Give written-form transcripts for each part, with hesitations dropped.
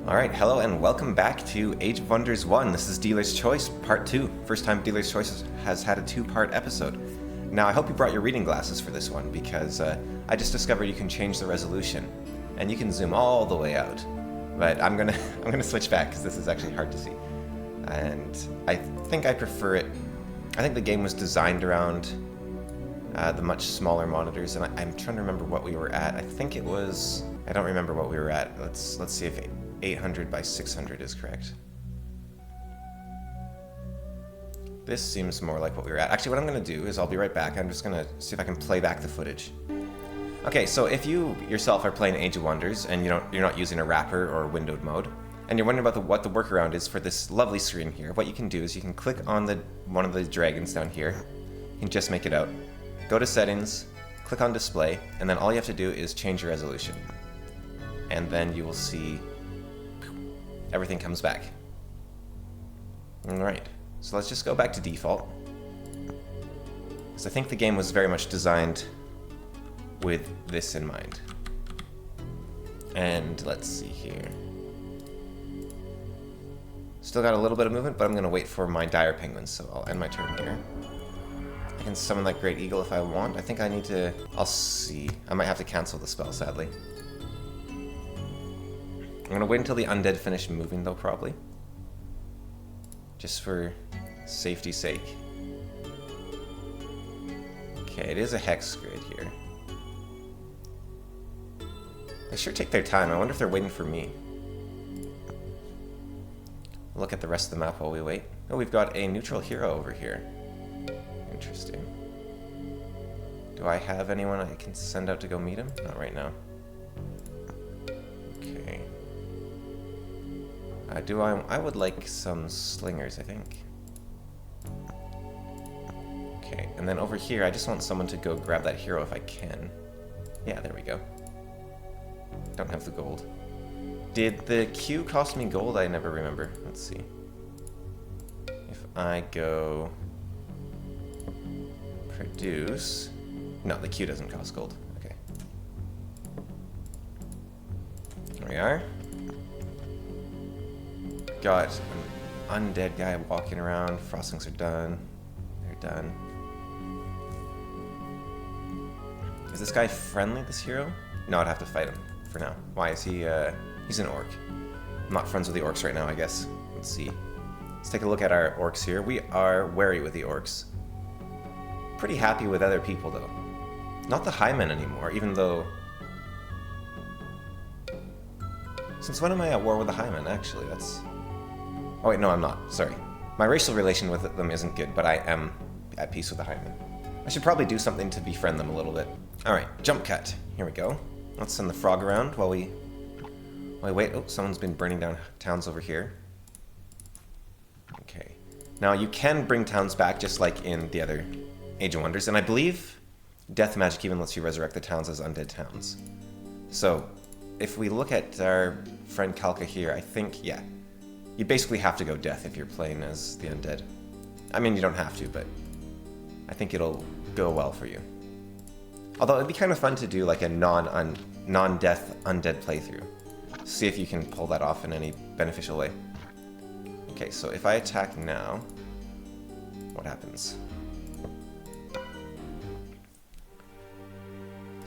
Alright, hello and welcome back to Age of Wonders 1. This is Dealer's Choice, Part 2. First time Dealer's Choice has had a two-part episode. Now, I hope you brought your reading glasses for this one, because I just discovered you can change the resolution, and you can zoom all the way out. But I'm gonna switch back, because this is actually hard to see. And I think I prefer it. I think the game was designed around the much smaller monitors, and I'm trying to remember what we were at. I think it was... I don't remember what we were at. Let's see if 800 by 600 is correct. This seems more like what we were at. Actually, what I'm going to do is I'll be right back. I'm just going to see if I can play back the footage. Okay, so if you yourself are playing Age of Wonders and you're not using a wrapper or windowed mode, and you're wondering about what the workaround is for this lovely screen here, what you can do is you can click on one of the dragons down here. You can just make it out. Go to Settings, click on Display, and then all you have to do is change your resolution. And then you will see everything comes back. Alright, so let's just go back to default. Because I think the game was very much designed with this in mind. And let's see here. Still got a little bit of movement, but I'm going to wait for my dire penguins, so I'll end my turn here. I can summon that great eagle if I want. I think I need to... I'll see. I might have to cancel the spell, sadly. I'm going to wait until the undead finish moving, though, probably. Just for safety's sake. Okay, it is a hex grid here. They sure take their time. I wonder if they're waiting for me. Look at the rest of the map while we wait. Oh, we've got a neutral hero over here. Interesting. Do I have anyone I can send out to go meet him? Not right now. Okay. I would like some slingers, I think. Okay, and then over here, I just want someone to go grab that hero if I can. Yeah, there we go. Don't have the gold. Did the Q cost me gold? I never remember. Let's see. If I go... produce... No, the Q doesn't cost gold. Okay. There we are. Got an undead guy walking around. Frostings are done. They're done. Is this guy friendly, this hero? No, I'd have to fight him for now. Why is he, he's an orc. I'm not friends with the orcs right now, I guess. Let's see. Let's take a look at our orcs here. We are wary with the orcs. Pretty happy with other people, though. Not the highmen anymore, even though... Since when am I at war with the highmen, actually? That's... Oh wait, no, I'm not. Sorry. My racial relation with them isn't good, but I am at peace with the highmen. I should probably do something to befriend them a little bit. Alright, jump cut. Here we go. Let's send the frog around while we wait. Oh, someone's been burning down towns over here. Okay. Now, you can bring towns back just like in the other Age of Wonders, and I believe death magic even lets you resurrect the towns as undead towns. So, if we look at our friend Kalka here, I think, yeah, you basically have to go death if you're playing as the undead. I mean, you don't have to, but I think it'll go well for you. Although it'd be kind of fun to do like a non-death undead playthrough. See if you can pull that off in any beneficial way. Okay, so if I attack now, what happens?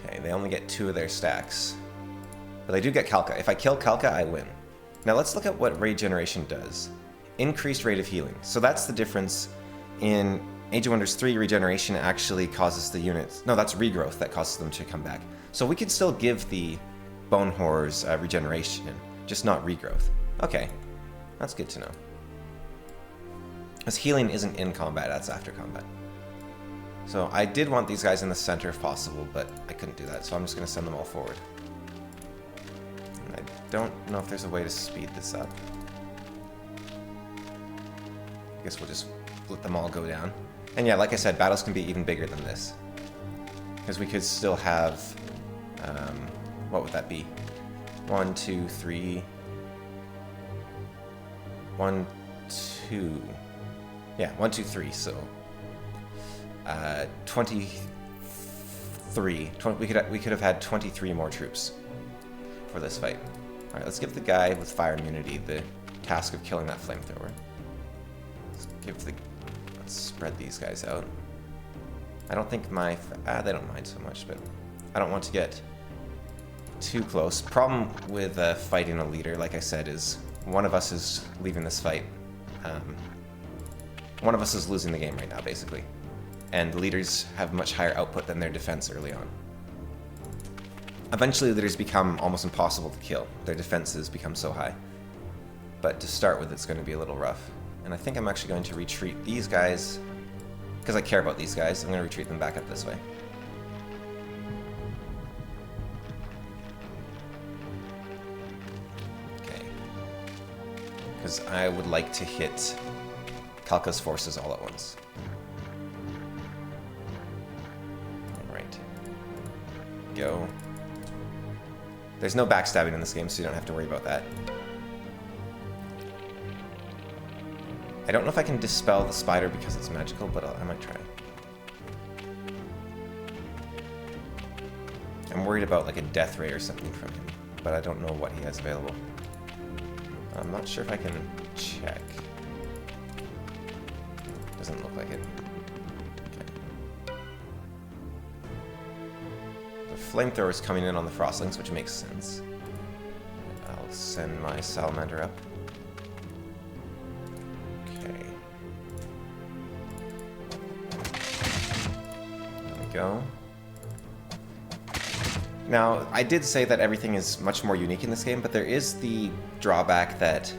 Okay, they only get 2 of their stacks. But they do get Kalka. If I kill Kalka, I win. Now let's look at what regeneration does. Increased rate of healing. So that's the difference. In Age of Wonders 3, regeneration actually causes the units... No, that's regrowth that causes them to come back. So we could still give the Bone Horrors regeneration, just not regrowth. Okay, that's good to know. Because healing isn't in combat, that's after combat. So I did want these guys in the center if possible, but I couldn't do that, so I'm just going to send them all forward. And I don't know if there's a way to speed this up. I guess we'll just let them all go down. And yeah, like I said, battles can be even bigger than this. Because we could still have... what would that be? 1, 2, 3... 1, 2... Yeah, 1, 2, 3, so... 23. We could have had 23 more troops for this fight. Alright, let's give the guy with fire immunity the task of killing that flamethrower. Let's spread these guys out. I don't think they don't mind so much, but I don't want to get too close. Problem with fighting a leader, like I said, is one of us is leaving this fight. One of us is losing the game right now, basically. And leaders have much higher output than their defense early on. Eventually, leaders become almost impossible to kill. Their defenses become so high. But to start with, it's going to be a little rough. And I think I'm actually going to retreat these guys, because I care about these guys. I'm going to retreat them back up this way. Okay. Because I would like to hit Kalka's forces all at once. Alright. Go. There's no backstabbing in this game, so you don't have to worry about that. I don't know if I can dispel the spider because it's magical, but I might try. I'm worried about like a death ray or something from him, but I don't know what he has available. I'm not sure if I can check. Doesn't look like it. Okay. The flamethrower is coming in on the frostlings, which makes sense. I'll send my salamander up. Go. Now, I did say that everything is much more unique in this game, but there is the drawback that,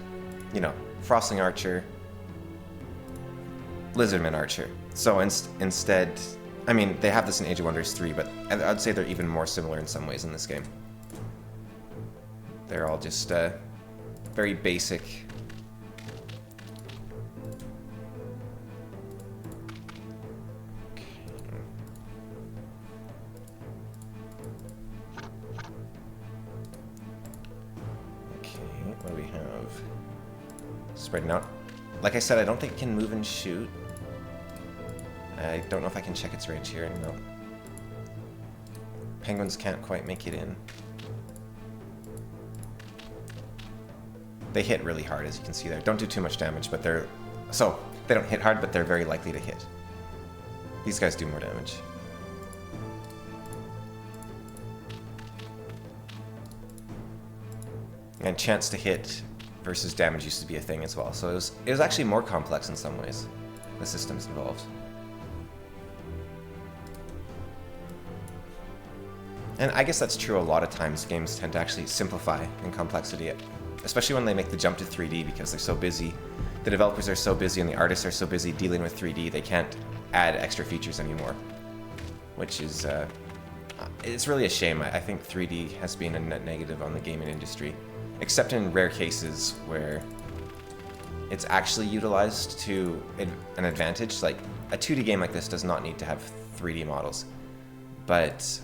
you know, Frostling Archer, Lizardman Archer. So instead, I mean, they have this in Age of Wonders 3, but I'd say they're even more similar in some ways in this game. They're all just very basic. What do we have? Spreading out. Like I said, I don't think it can move and shoot. I don't know if I can check its range here. No. Penguins can't quite make it in. They hit really hard, as you can see there. Don't do too much damage, but they're... So, they don't hit hard, but they're very likely to hit. These guys do more damage. And chance to hit versus damage used to be a thing as well. So it was actually more complex in some ways, the systems involved. And I guess that's true a lot of times. Games tend to actually simplify in complexity, especially when they make the jump to 3D because they're so busy. The developers are so busy and the artists are so busy dealing with 3D, they can't add extra features anymore. Which is, it's really a shame. I think 3D has been a net negative on the gaming industry. Except in rare cases where it's actually utilized to an advantage. Like, a 2D game like this does not need to have 3D models. But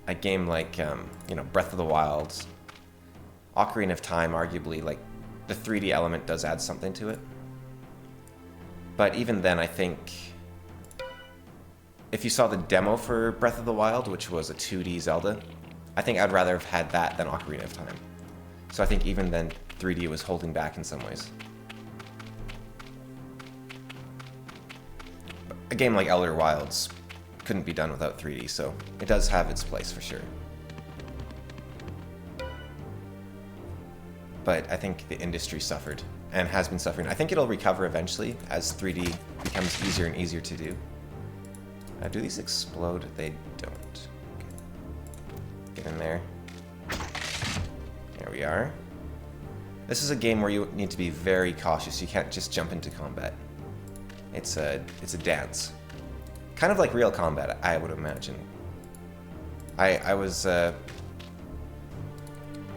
a game like, you know, Breath of the Wild, Ocarina of Time, arguably, like, the 3D element does add something to it. But even then, I think, if you saw the demo for Breath of the Wild, which was a 2D Zelda, I think I'd rather have had that than Ocarina of Time. So I think even then, 3D was holding back in some ways. A game like Elder Wilds couldn't be done without 3D, so it does have its place for sure. But I think the industry suffered, and has been suffering. I think it'll recover eventually, as 3D becomes easier and easier to do. Do these explode? They don't. Okay. Get in there. There we are. This is a game where you need to be very cautious. You can't just jump into combat. It's a dance. Kind of like real combat, I would imagine. I was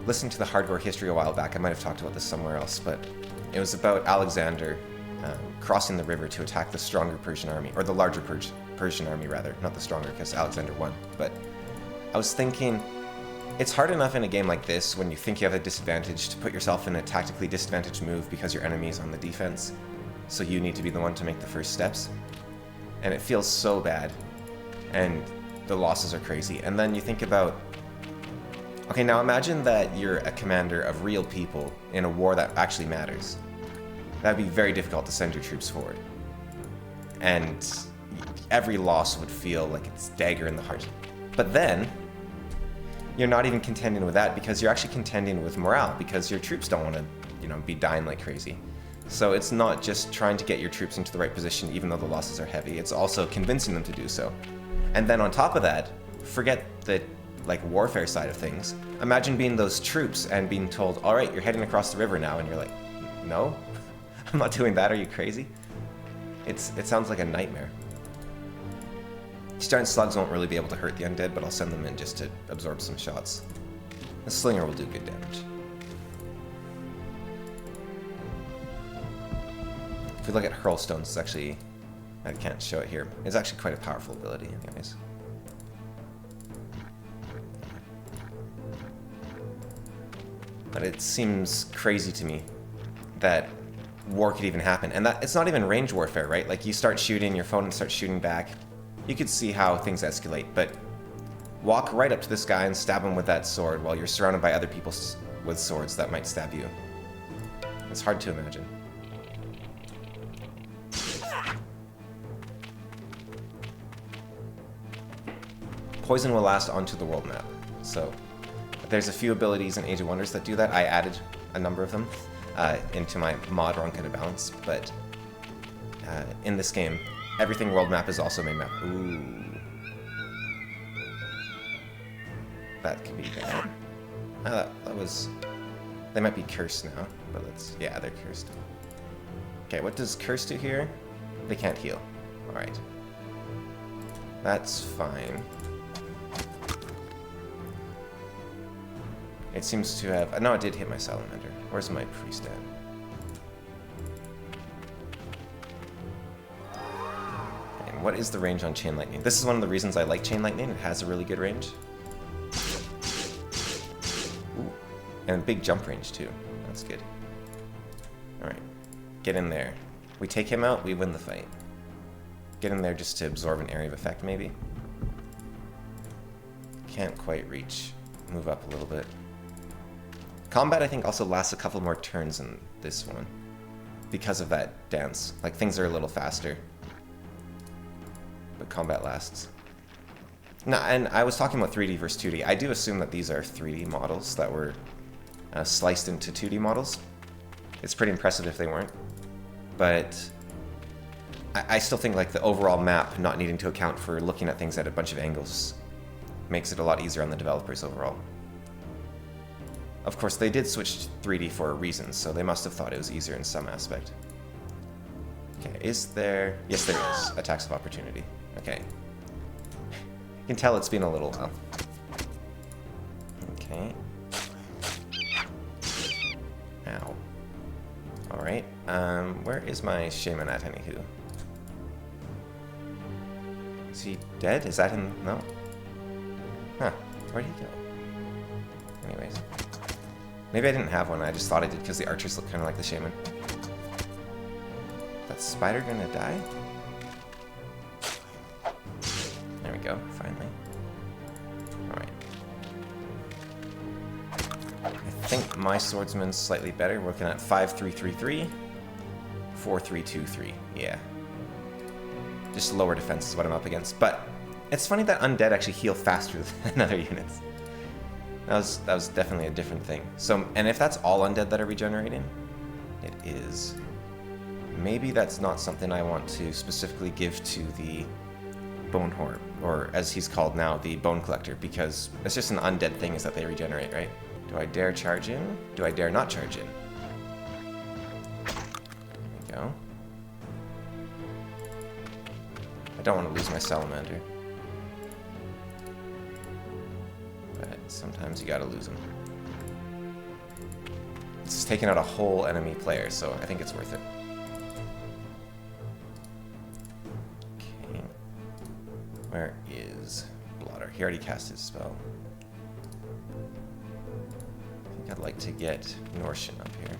listening to the Hardcore History a while back. I might have talked about this somewhere else, but it was about Alexander crossing the river to attack the stronger Persian army, or the larger Persian army rather, not the stronger, because Alexander won. But I was thinking, it's hard enough in a game like this, when you think you have a disadvantage, to put yourself in a tactically disadvantaged move because your enemy is on the defense. So you need to be the one to make the first steps. And it feels so bad. And the losses are crazy. And then you think about Okay, now imagine that you're a commander of real people in a war that actually matters. That'd be very difficult to send your troops forward. And every loss would feel like it's dagger in the heart. But then, you're not even contending with that because you're actually contending with morale because your troops don't want to, be dying like crazy. So it's not just trying to get your troops into the right position even though the losses are heavy, it's also convincing them to do so. And then on top of that, forget the warfare side of things. Imagine being those troops and being told, all right, you're heading across the river now, and you're like, no, I'm not doing that, are you crazy? It sounds like a nightmare. These giant slugs won't really be able to hurt the undead, but I'll send them in just to absorb some shots. The slinger will do good damage. If we look at hurlstones, it's actually, I can't show it here, it's actually quite a powerful ability anyways. But it seems crazy to me that war could even happen. And that it's not even range warfare, right? Like you start shooting, your opponent starts shooting back. You could see how things escalate, but walk right up to this guy and stab him with that sword while you're surrounded by other people with swords that might stab you. It's hard to imagine. Poison will last onto the world map, so there's a few abilities in Age of Wonders that do that. I added a number of them into my mod Ronka to balance, but in this game, everything world map is also main map. Ooh. That could be bad. That was... They might be cursed now, but let's... Yeah, they're cursed. Okay, what does curse do here? They can't heal. Alright. That's fine. It seems to have... No, it did hit my salamander. Where's my priest at? And what is the range on Chain Lightning? This is one of the reasons I like Chain Lightning. It has a really good range. Ooh. And a big jump range, too. That's good. Alright. Get in there. We take him out, we win the fight. Get in there just to absorb an area of effect, maybe. Can't quite reach. Move up a little bit. Combat, I think, also lasts a couple more turns in this one because of that dance. Like, things are a little faster, but combat lasts. No, and I was talking about 3D versus 2D. I do assume that these are 3D models that were sliced into 2D models. It's pretty impressive if they weren't, but I still think like the overall map not needing to account for looking at things at a bunch of angles makes it a lot easier on the developers overall. Of course, they did switch to 3D for a reason, so they must have thought it was easier in some aspect. Okay, is there... Yes, there is. Attacks of opportunity. Okay. You can tell it's been a little while. Okay. Ow. Alright, where is my shaman at, anywho? Is he dead? Is that him? No? Huh. Where'd he go? Anyways. Maybe I didn't have one, I just thought I did because the archers look kind of like the shaman. That spider gonna die? There we go, finally. Alright. I think my swordsman's slightly better. We're looking at 5-3-3-3, 4-3-2-3. Yeah. Just lower defense is what I'm up against. But it's funny that undead actually heal faster than other units. That was definitely a different thing. So, and if that's all undead that are regenerating, it is. Maybe that's not something I want to specifically give to the Bone Horde, or as he's called now, the Bone Collector, because it's just an undead thing is that they regenerate, right? Do I dare charge in? Do I dare not charge in? There we go. I don't want to lose my salamander. But sometimes you gotta lose them. This is taking out a whole enemy player, so I think it's worth it. Okay. Where is Blotter? He already cast his spell. I think I'd like to get Norshin up here.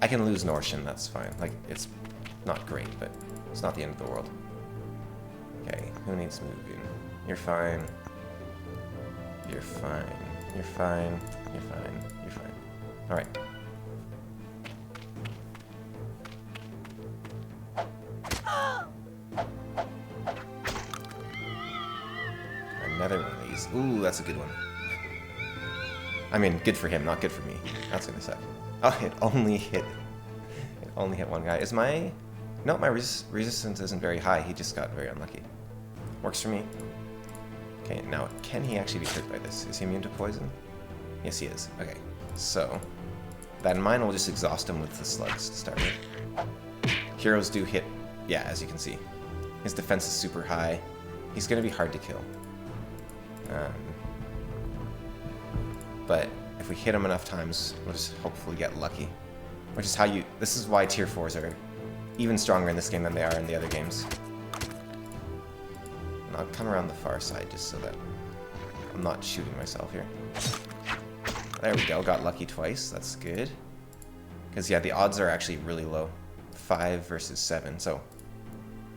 I can lose Norshin, that's fine. Like, it's not great, but it's not the end of the world. Okay, who needs moving? You're fine. You're fine. You're fine. You're fine. You're fine. Alright. Another one of these. Ooh, that's a good one. I mean, good for him, not good for me. That's gonna suck. Oh, it only hit one guy. Is my... No, my resistance isn't very high. He just got very unlucky. Works for me. Okay, now, can he actually be hurt by this? Is he immune to poison? Yes, he is. Okay, so... that in mind, we'll just exhaust him with the slugs to start with. Heroes do hit, yeah, as you can see. His defense is super high. He's gonna be hard to kill. But if we hit him enough times, we'll just hopefully get lucky. Which is how you... This is why tier 4s are even stronger in this game than they are in the other games. And I'll come around the far side just so that I'm not shooting myself here. There we go, got lucky twice, that's good. Because yeah, the odds are actually really low. 5 versus 7, so...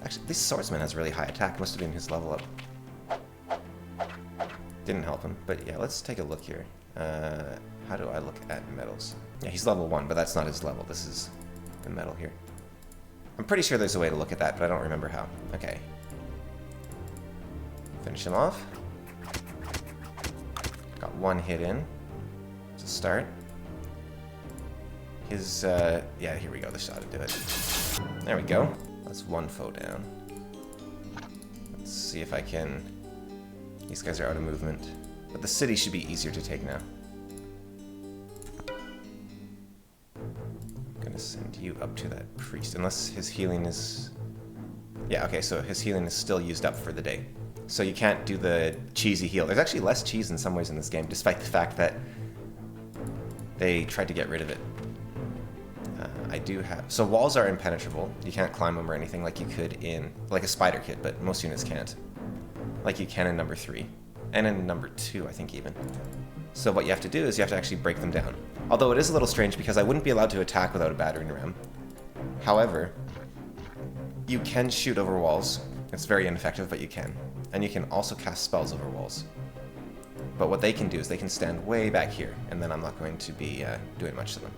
Actually, this swordsman has really high attack, must have been his level up. Didn't help him, but yeah, let's take a look here. How do I look at medals? Yeah, he's level 1, but that's not his level. This is the medal here. I'm pretty sure there's a way to look at that, but I don't remember how. Okay. Finish him off. Got one hit in to start. His, yeah, here we go. The shot to do it. There we go. That's one foe down. Let's see if I can... These guys are out of movement. But the city should be easier to take now. I'm gonna send you up to that priest, unless his healing is... Yeah, okay, so his healing is still used up for the day. So you can't do the cheesy heal. There's actually less cheese in some ways in this game, despite the fact that they tried to get rid of it. I do have... So walls are impenetrable. You can't climb them or anything like you could in... Like a spider kid, but most units can't. Like you can in number 3. And in number 2, I think even. So what you have to do is you have to actually break them down. Although it is a little strange because I wouldn't be allowed to attack without a battering ram. However, you can shoot over walls. It's very ineffective, but you can. And you can also cast spells over walls. But what they can do is they can stand way back here, and then I'm not going to be doing much to them.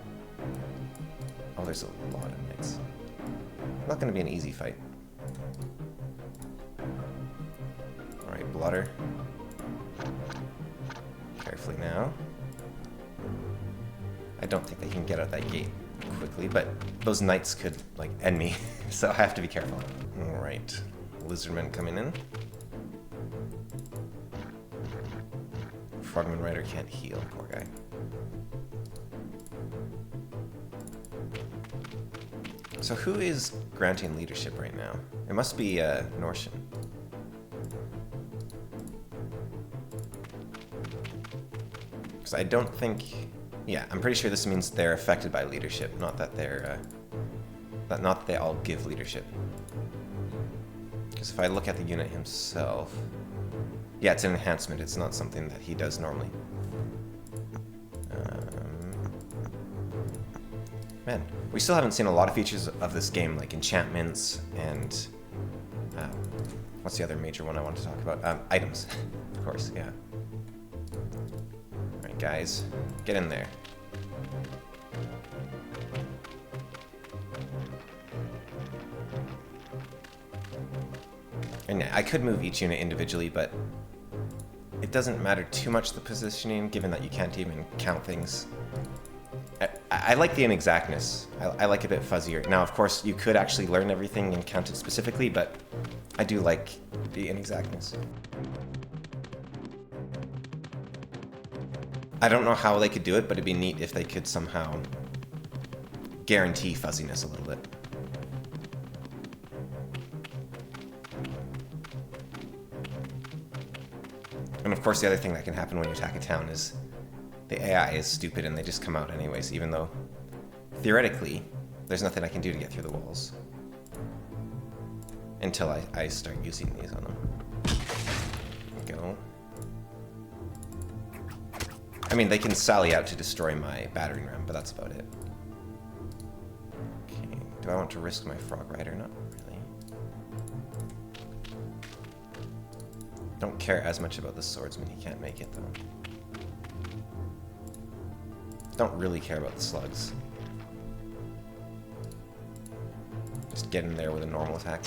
Oh, there's a lot of knights. Not going to be an easy fight. Alright, blotter. Carefully now. I don't think they can get out that gate quickly, but those knights could, like, end me, so I have to be careful. Alright, lizardmen coming in. Frogman Rider can't heal, poor guy. So who is granting leadership right now? It must be Norshan. Because I don't think... Yeah, I'm pretty sure this means they're affected by leadership, not that they're... not that they all give leadership. Because if I look at the unit himself... Yeah, it's an enhancement, it's not something that he does normally. Man, we still haven't seen a lot of features of this game, like enchantments and... what's the other major one I want to talk about? Items, of course, yeah. Alright guys, get in there. And I could move each unit individually, but it doesn't matter too much the positioning, given that you can't even count things. I like the inexactness. I like a bit fuzzier. Now, of course, you could actually learn everything and count it specifically, but I do like the inexactness. I don't know how they could do it, but it'd be neat if they could somehow guarantee fuzziness a little bit. And of course, the other thing that can happen when you attack a town is the AI is stupid and they just come out anyways, even though theoretically there's nothing I can do to get through the walls. Until I start using these on them. There we go. I mean, they can sally out to destroy my battering ram, but that's about it. Okay, do I want to risk my frog rider? Not really. Don't care as much about the swordsman. He can't make it, though. Don't really care about the slugs. Just get in there with a normal attack.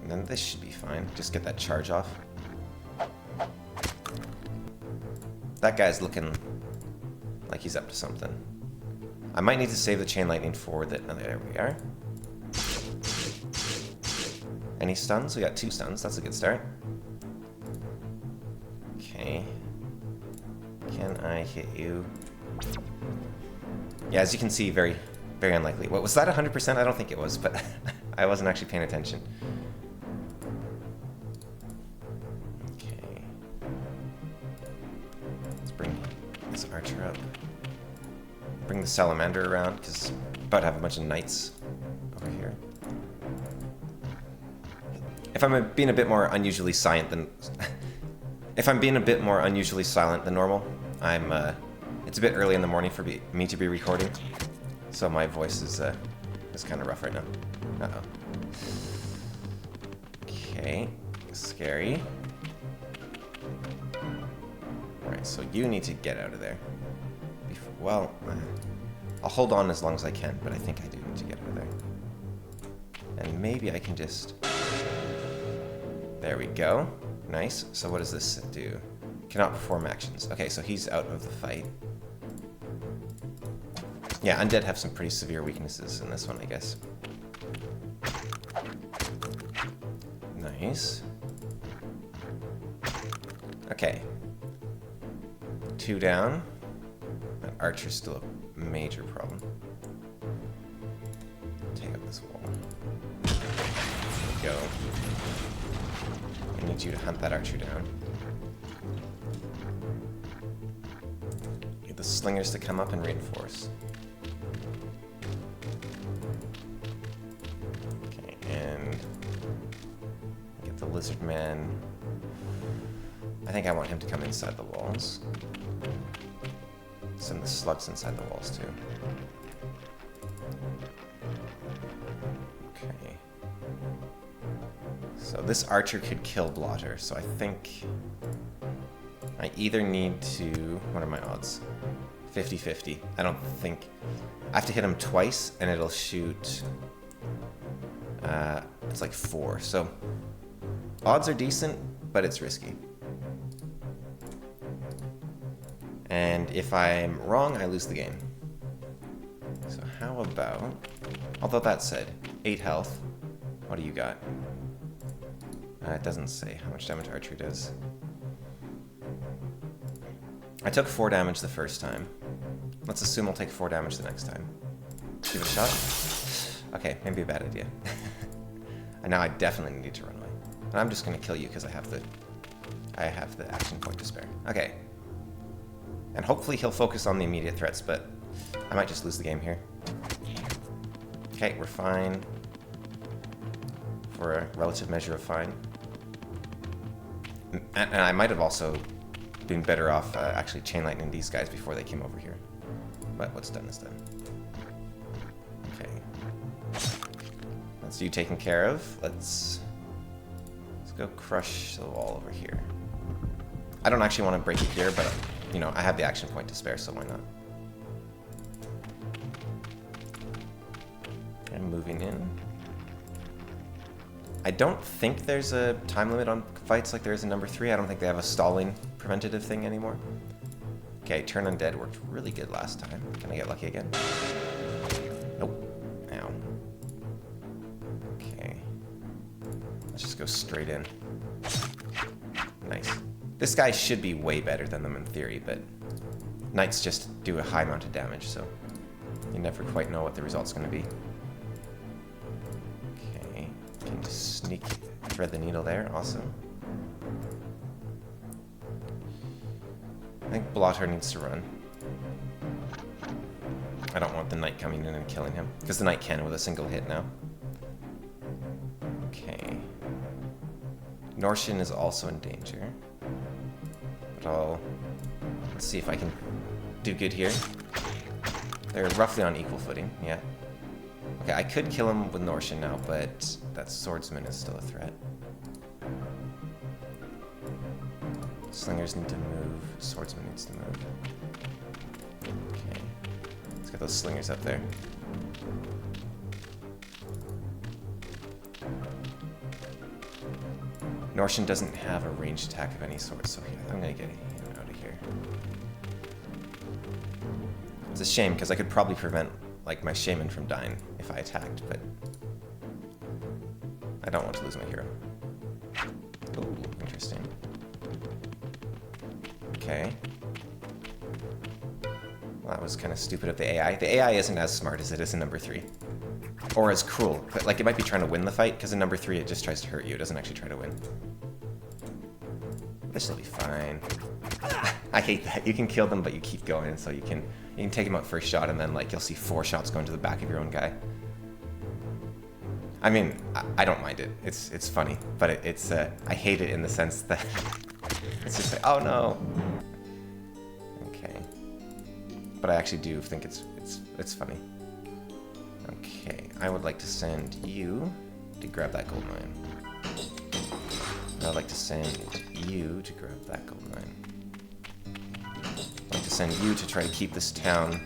And then this should be fine. Just get that charge off. That guy's looking like he's up to something. I might need to save the chain lightning for the... Oh, there we are. Any stuns? We got 2 stuns. That's a good start. Okay. Can I hit you? Yeah, as you can see, very, very unlikely. What was that, 100%? I don't think it was, but I wasn't actually paying attention. Okay. Let's bring this archer up. Bring the salamander around, because I'm about to have a bunch of knights over here. If I'm being a bit more unusually silent than... if I'm being a bit more unusually silent than normal, I'm, it's a bit early in the morning for me to be recording, so my voice is kind of rough right now. Uh-oh. Okay, scary. Alright, so you need to get out of there. Well, I'll hold on as long as I can, but I think I do need to get out of there. And maybe I can just... There we go. Nice. So what does this do? Cannot perform actions. Okay, so he's out of the fight. Yeah, undead have some pretty severe weaknesses in this one, I guess. Nice. Okay. 2 down. That archer's still a major problem. Take up this wall. There we go. I need you to hunt that archer down. Get the slingers to come up and reinforce. Okay, and get the lizard man. I think I want him to come inside the walls. Send the slugs inside the walls too. Okay. So this archer could kill Blotter, so I think I either need to... What are my odds? 50-50. I don't think... I have to hit him twice, and it'll shoot... it's like 4, so... Odds are decent, but it's risky. And if I'm wrong, I lose the game. So how about... Although that said, 8 health. What do you got? It doesn't say how much damage archery does. I took 4 damage the first time. Let's assume I'll take 4 damage the next time. Give it a shot? Okay, maybe a bad idea. And now I definitely need to run away. And I'm just going to kill you because I have the action point to spare. Okay. And hopefully he'll focus on the immediate threats, but I might just lose the game here. Okay, we're fine. For a relative measure of fine. And I might have also been better off actually chain lightning these guys before they came over here. But what's done is done. Okay. That's you taken care of. Let's go crush the wall over here. I don't actually want to break it here, but you know, I have the action point to spare, so why not? I'm moving in. I don't think there's a time limit on fights like there is in number 3. I don't think they have a stalling preventative thing anymore. Okay, turn undead worked really good last time. Can I get lucky again? Nope. Ow. Okay. Let's just go straight in. Nice. This guy should be way better than them in theory, but knights just do a high amount of damage, so you never quite know what the result's going to be. Okay, can just sneak, thread the needle there, awesome. I think Blotter needs to run. I don't want the knight coming in and killing him, because the knight can with a single hit now. Okay. Norshin is also in danger. But let's see if I can do good here. They're roughly on equal footing, yeah. Okay, I could kill him with Norshan now, but that swordsman is still a threat. Slingers need to move. Swordsman needs to move. Okay. Let's get those slingers up there. Norshan doesn't have a ranged attack of any sort, so I'm gonna get him out of here. It's a shame, because I could probably prevent like my shaman from dying if I attacked, but I don't want to lose my hero. Ooh, interesting. Okay. Well, that was kind of stupid of the AI. The AI isn't as smart as it is in number 3. Or as cruel. But, like, it might be trying to win the fight, because in number 3 it just tries to hurt you. It doesn't actually try to win. This will be fine. I hate that. You can kill them, but you keep going, so you can take them out first shot, and then, like, you'll see 4 shots going to the back of your own guy. I mean, I don't mind it. It's funny, but it's I hate it in the sense that it's just like, oh no. Okay. But I actually do think it's funny. Okay, I would like to send you to grab that gold mine. And I'd like to send you to grab that gold mine. I'd like to send you to try to keep this town.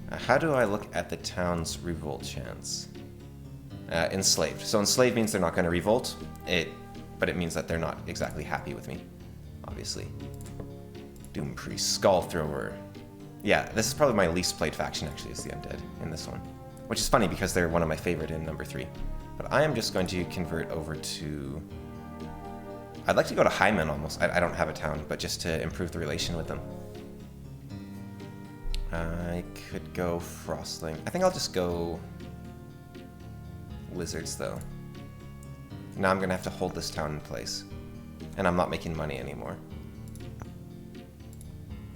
How do I look at the town's revolt chance? Enslaved. So enslaved means they're not going to revolt, but it means that they're not exactly happy with me, obviously. Doom Priest, Skull Thrower. Yeah, this is probably my least played faction, actually, is the Undead in this one. Which is funny, because they're one of my favorite in number 3. But I am just going to convert over to... I'd like to go to Hyman, almost. I don't have a town, but just to improve the relation with them. I could go Frostling. I think I'll just go... Lizards, though. Now I'm going to have to hold this town in place. And I'm not making money anymore.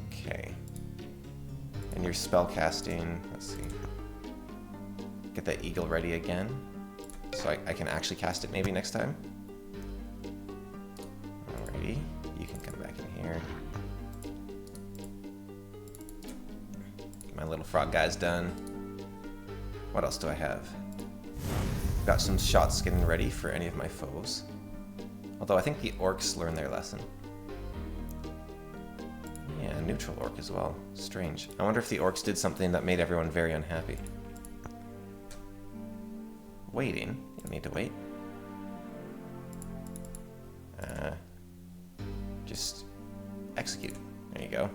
Okay. And your spell casting, let's see. Get that eagle ready again. So I can actually cast it maybe next time. Alrighty. You can come back in here. My little frog guy's done. What else do I have? Got some shots getting ready for any of my foes. Although I think the orcs learned their lesson. Yeah, neutral orc as well. Strange. I wonder if the orcs did something that made everyone very unhappy. Waiting. You don't need to wait. Just execute. There you go.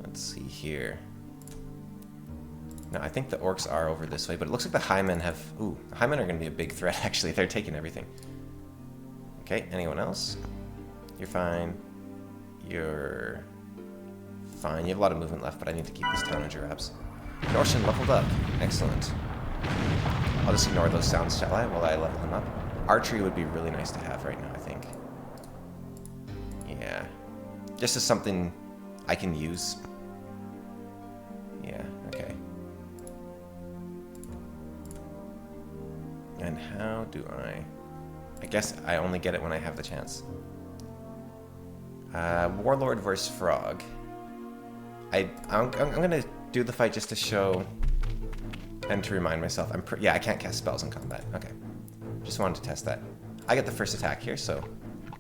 Let's see here. No, I think the orcs are over this way, but it looks like the Highmen have... Ooh, the Highmen are going to be a big threat, actually. They're taking everything. Okay, anyone else? You're fine. You're fine. You have a lot of movement left, but I need to keep this town under wraps. Norshan leveled up. Excellent. I'll just ignore those sounds, shall I, while I level him up? Archery would be really nice to have right now, I think. Yeah. Just as something I can use. Yeah, okay. And how do I guess I only get it when I have the chance. Warlord versus Frog. I'm gonna do the fight just to show and to remind myself. Yeah, I can't cast spells in combat. Okay. Just wanted to test that. I get the first attack here, so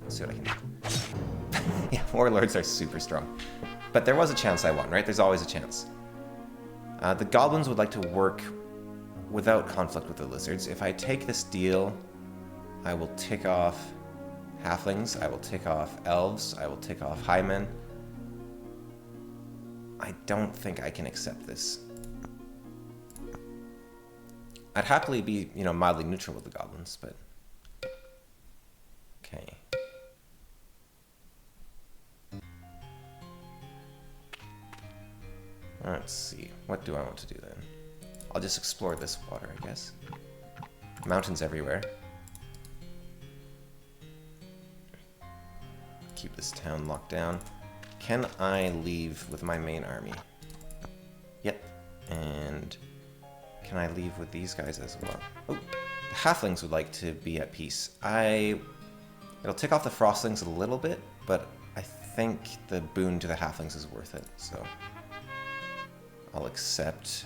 let's see what I can do. Yeah, Warlords are super strong. But there was a chance I won, right? There's always a chance. The Goblins would like to work without conflict with the Lizards. If I take this deal, I will tick off Halflings, I will tick off Elves, I will tick off Highmen. I don't think I can accept this. I'd happily be, you know, mildly neutral with the Goblins, but... Okay. Let's see. What do I want to do then? I'll just explore this water, I guess. Mountains everywhere. Keep this town locked down. Can I leave with my main army? Yep. And can I leave with these guys as well? Oh, the Halflings would like to be at peace. It'll tick off the Frostlings a little bit, but I think the boon to the Halflings is worth it, so... I'll accept.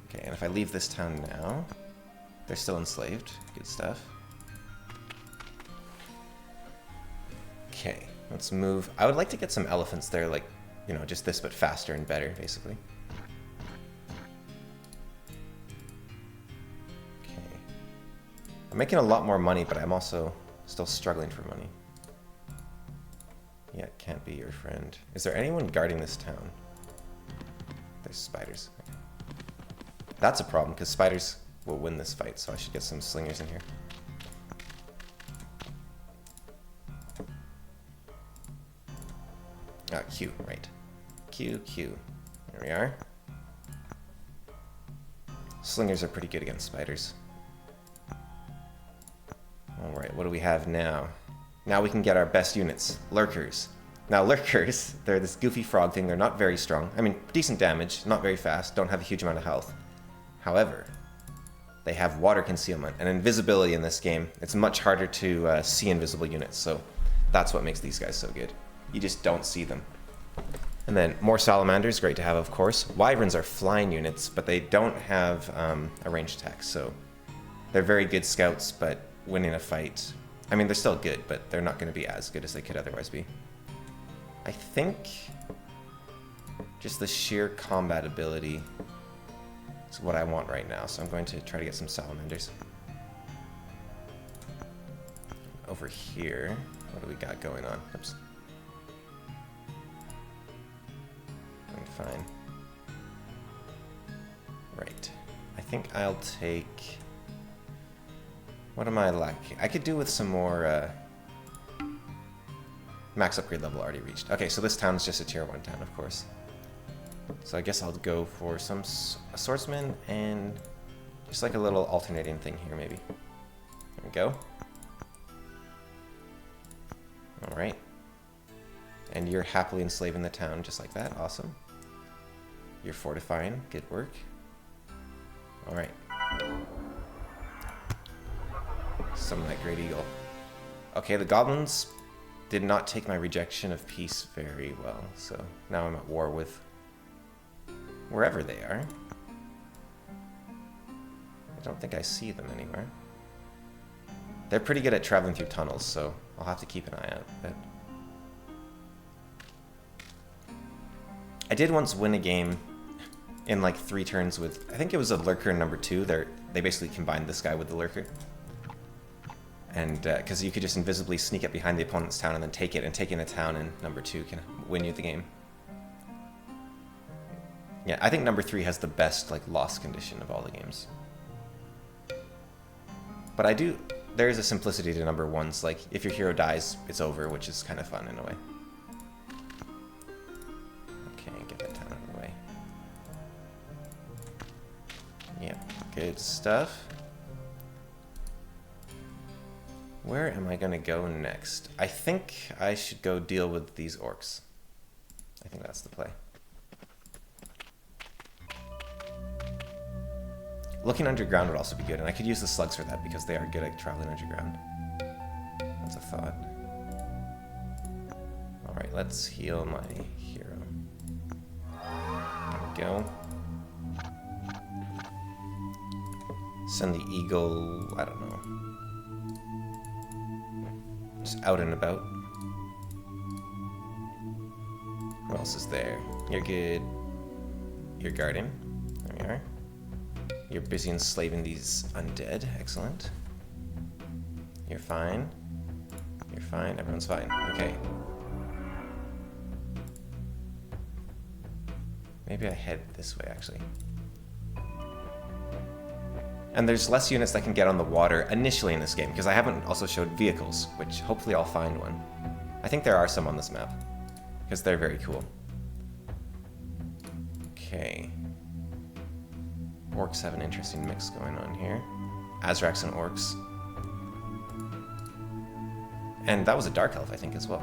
Okay, and if I leave this town now, they're still enslaved. Good stuff. Okay, let's move. I would like to get some elephants there, like, you know, just this but faster and better, basically. Okay. I'm making a lot more money, but I'm also still struggling for money. Yeah, can't be your friend. Is there anyone guarding this town? There's spiders. Okay. That's a problem, because spiders will win this fight, so I should get some slingers in here. Ah, Q, right. Q. There we are. Slingers are pretty good against spiders. Alright, what do we have now? Now we can get our best units. Lurkers. Now lurkers, they're this goofy frog thing. They're not very strong. I mean, decent damage, not very fast, don't have a huge amount of health. However, they have water concealment and invisibility in this game. It's much harder to see invisible units, so that's what makes these guys so good. You just don't see them. And then more salamanders, great to have, of course. Wyverns are flying units, but they don't have a ranged attack, so they're very good scouts, but winning a fight, I mean, they're still good, but they're not going to be as good as they could otherwise be. I think just the sheer combat ability is what I want right now, so I'm going to try to get some salamanders. Over here, what do we got going on? Oops. I'm fine. Right. I think I'll take... What am I lacking? I could do with some more... Max upgrade level already reached. Okay, so this town is just a tier 1 town, of course. So I guess I'll go for some a swordsman and just like a little alternating thing here, maybe. There we go. Alright. And you're happily enslaving the town just like that. Awesome. You're fortifying. Good work. Alright. Summon that great eagle. Okay, the goblins did not take my rejection of peace very well, so now I'm at war with wherever they are. I don't think I see them anywhere. They're pretty good at traveling through tunnels, so I'll have to keep an eye out. But I did once win a game in like 3 turns with, I think it was a lurker in number 2. They basically combined this guy with the lurker. And because you could just invisibly sneak up behind the opponent's town and then take it, and taking the town in number 2 can win you the game. Yeah, I think number 3 has the best like loss condition of all the games. But there is a simplicity to number 1's, like if your hero dies, it's over, which is kind of fun in a way. Okay, get that town out of the way. Yep, good stuff. Where am I going to go next? I think I should go deal with these orcs. I think that's the play. Looking underground would also be good, and I could use the slugs for that because they are good at traveling underground. That's a thought. Alright, let's heal my hero. There we go. Send the eagle, I don't know. Just out and about. Who else is there? You're good. You're guarding. There we are. You're busy enslaving these undead. Excellent. You're fine. You're fine. Everyone's fine. Okay. Maybe I head this way, actually. And there's less units that can get on the water initially in this game, because I haven't also showed vehicles, which hopefully I'll find one. I think there are some on this map, because they're very cool. Okay. Orcs have an interesting mix going on here. Azracs and orcs. And that was a dark elf, I think, as well.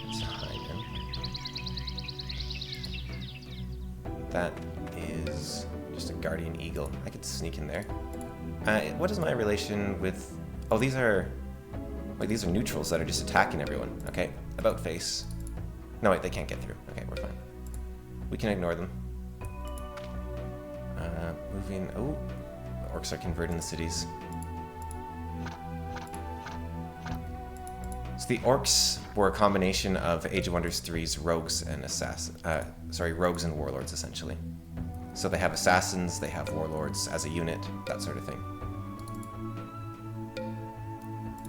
Let's hide him. That is just a guardian eagle. I could sneak in there. What is my relation with... Oh, these are Wait, these are neutrals that are just attacking everyone. Okay, about face. No, wait, they can't get through. Okay, we're fine. We can ignore them. Moving... Oh, the orcs are converting the cities. So the orcs were a combination of Age of Wonders 3's rogues and rogues and warlords, essentially. So they have assassins, they have warlords as a unit, that sort of thing.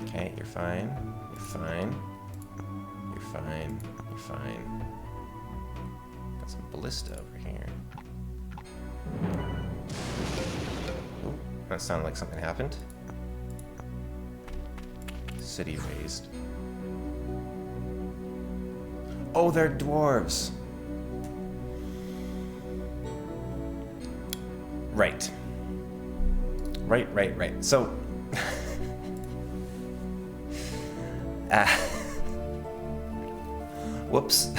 Okay, you're fine. You're fine. You're fine. You're fine. Got some ballista over here. Ooh, that sounded like something happened. City raised. Oh, they're dwarves. Right. Right. So... whoops.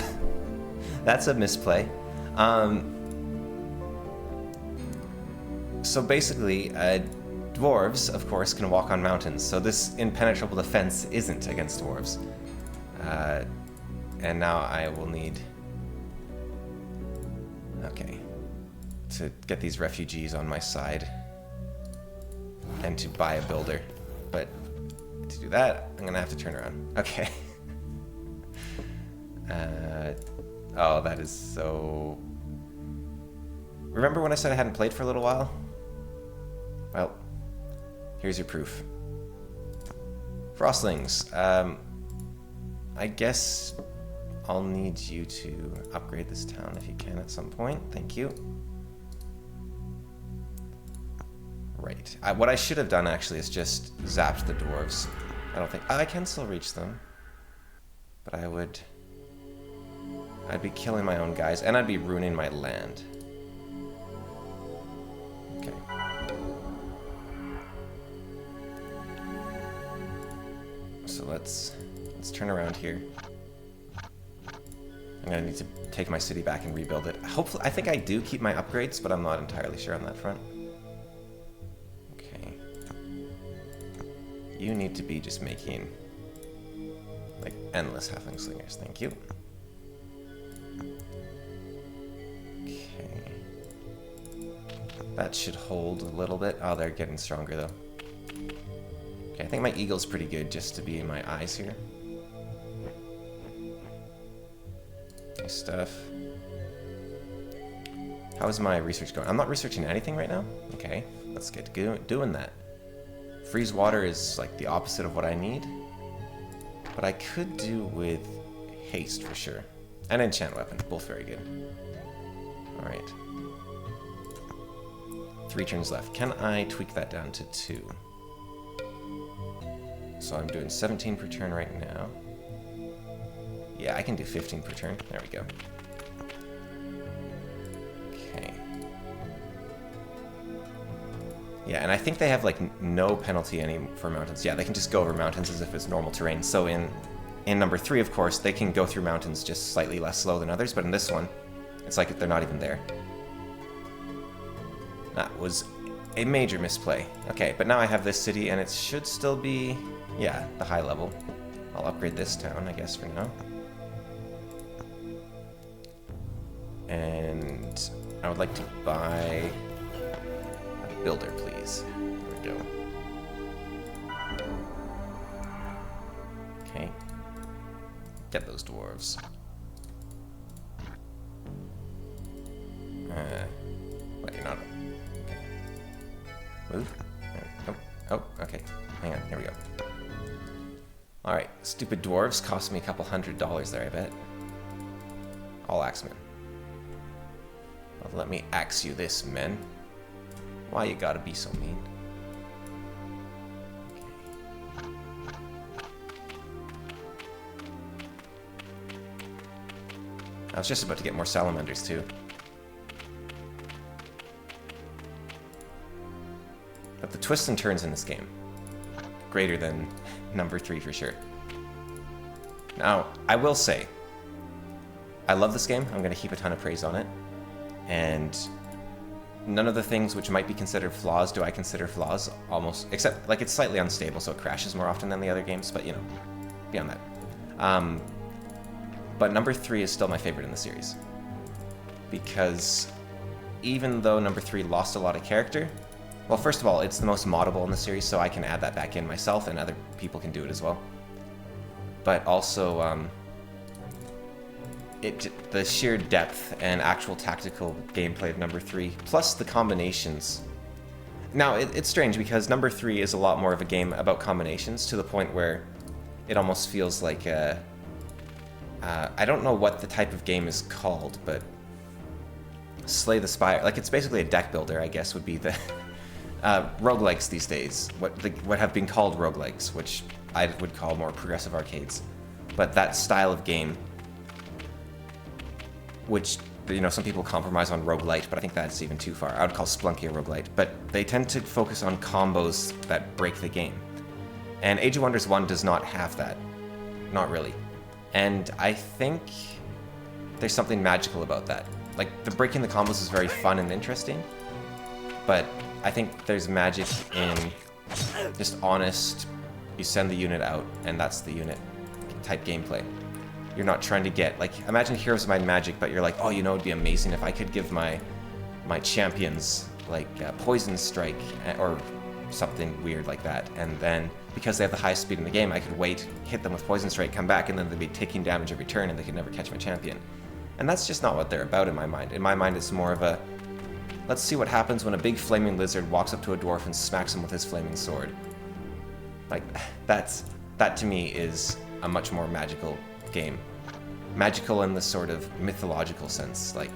That's a misplay. So basically, dwarves, of course, can walk on mountains. So this impenetrable defense isn't against dwarves. And now I will need... Okay. To get these refugees on my side. And to buy a builder. But to do that, I'm gonna have to turn around. Okay. Oh, that is so... Remember when I said I hadn't played for a little while? Well, here's your proof. Frostlings. I guess I'll need you to upgrade this town if you can at some point. Thank you. Right. What I should have done, actually, is just zapped the dwarves. I don't think... I can still reach them. But I'd be killing my own guys, and I'd be ruining my land. Okay. So let's turn around here. I'm gonna need to take my city back and rebuild it. Hopefully, I think I do keep my upgrades, but I'm not entirely sure on that front. Okay. You need to be just making like endless halfling slingers. Thank you. Okay. That should hold a little bit. Oh, they're getting stronger though. Okay, I think my eagle's pretty good just to be in my eyes here. Nice stuff. How is my research going? I'm not researching anything right now? Okay, let's get doing that. Freeze water is like the opposite of what I need. But I could do with haste for sure. And enchant weapon, both very good. Alright. 3 turns left. Can I tweak that down to 2? So I'm doing 17 per turn right now. Yeah, I can do 15 per turn. There we go. Okay. Yeah, and I think they have like no penalty for mountains. Yeah, they can just go over mountains as if it's normal terrain. So in number 3, of course, they can go through mountains just slightly less slow than others, but in this one, it's like they're not even there. That was a major misplay. Okay, but now I have this city, and it should still be, yeah, the high level. I'll upgrade this town, I guess, for now. And I would like to buy a builder, please. There we go. Okay. Get those dwarves. What, you're not... Okay. Move. Oh, okay. Hang on, here we go. Alright, stupid dwarves cost me a couple $100 there, I bet. All axemen. Well, let me axe you this, men. Why you gotta be so mean? Okay. I was just about to get more salamanders, too. But the twists and turns in this game, greater than number 3 for sure. Now, I will say, I love this game. I'm going to heap a ton of praise on it. And none of the things which might be considered flaws do I consider flaws, almost, except, like, it's slightly unstable, so it crashes more often than the other games, but, you know, beyond that. But number 3 is still my favorite in the series. Because even though number 3 lost a lot of character, well, first of all, it's the most moddable in the series, so I can add that back in myself, and other people can do it as well. But also, the sheer depth and actual tactical gameplay of number 3, plus the combinations. Now, it's strange, because number 3 is a lot more of a game about combinations, to the point where it almost feels like a... I don't know what the type of game is called, but Slay the Spire, like, it's basically a deck builder, I guess, would be the roguelikes these days, what have been called roguelikes, which I would call more progressive arcades. But that style of game, which, you know, some people compromise on roguelite, but I think that's even too far. I would call Splunky a roguelite, but they tend to focus on combos that break the game. And Age of Wonders 1 does not have that. Not really. And I think there's something magical about that. Like, the breaking the combos is very fun and interesting, but I think there's magic in just honest, you send the unit out, and that's the unit type gameplay. You're not trying to get, like, imagine Heroes of Might and Magic, but you're like, oh, you know, it'd be amazing if I could give my champions, like, Poison Strike, or something weird like that, and then, because they have the highest speed in the game, I could wait, hit them with Poison Strike, come back, and then they'd be taking damage every turn, and they could never catch my champion. And that's just not what they're about in my mind. In my mind, it's more of a, let's see what happens when a big flaming lizard walks up to a dwarf and smacks him with his flaming sword. Like, that to me is a much more magical game. Magical in the sort of mythological sense, like,